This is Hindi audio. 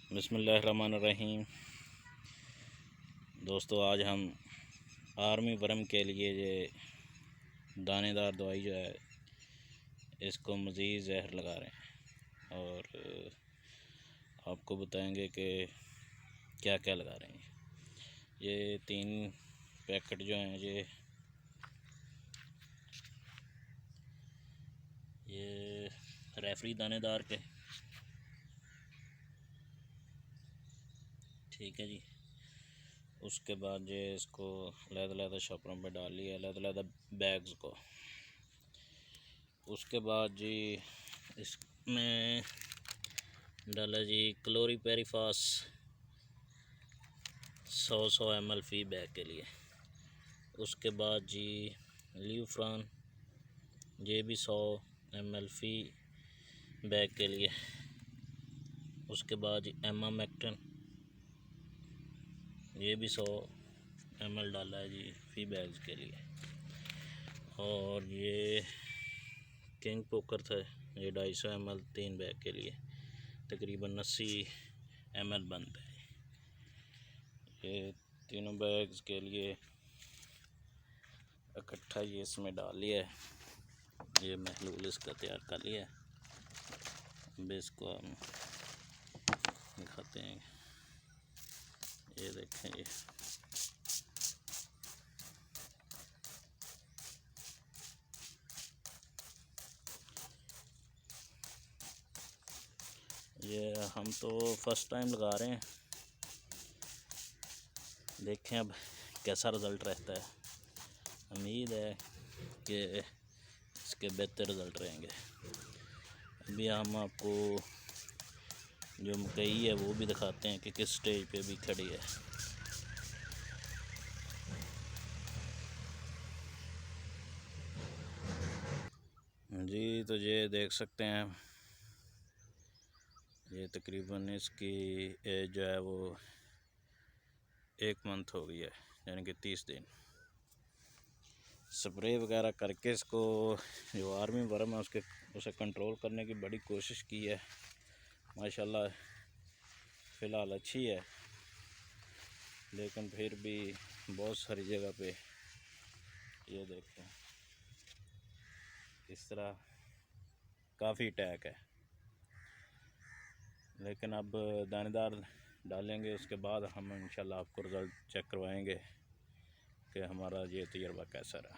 बिस्मिल्लाहिर्रहमानिर्रहीम। दोस्तों, आज हम आर्मी वर्म के लिए ये दानेदार दवाई जो है इसको मज़ीद जहर लगा रहे हैं और आपको बताएंगे कि क्या क्या लगा रहे हैं। ये 3 पैकेट जो हैं ये रेफरी दानेदार के, ठीक है जी। उसके बाद ये इसको अलग-अलग शॉपरों पे डाल लिया, अलग-अलग बैग्स को। उसके बाद जी इसमें डाला जी क्लोरीपेरीफास 100 ml फ़ी बैग के लिए। उसके बाद जी ल्यूफ्रान, ये भी 100 ml फ़ी बैग के लिए। उसके बाद जी एमामेक्टिन, ये भी 100 ml डाला है जी फ़ी बैग्स के लिए। और ये किंग पोकर था, ये 250 ml 3 बैग के लिए, तकरीबन 80 ml बनता है। ये तीनों बैग्स के लिए इकट्ठा ये इसमें डाल लिया है। ये महलूल इसका तैयार कर लिया है। अब इसको हम दिखाते हैं। ये देखें, ये हम तो फर्स्ट टाइम लगा रहे हैं, देखें अब कैसा रिज़ल्ट रहता है। उम्मीद है कि इसके बेहतर रिज़ल्ट रहेंगे। अभी हम आपको जो मकई है वो भी दिखाते हैं कि किस स्टेज पे भी खड़ी है। जी, तो ये देख सकते हैं, ये तकरीबन इसकी एज जो है वो 1 मंथ हो गई है, यानी कि 30 दिन। स्प्रे वगैरह करके इसको जो आर्मी वर्म है उसे कंट्रोल करने की बड़ी कोशिश की है। माशाल्लाह फ़िलहाल अच्छी है, लेकिन फिर भी बहुत सारी जगह पे ये देखें इस तरह काफ़ी अटैक है। लेकिन अब दानेदार डालेंगे, उसके बाद हम इंशाल्लाह आपको रिज़ल्ट चेक करवाएंगे कि हमारा ये तजर्बा कैसा रहा।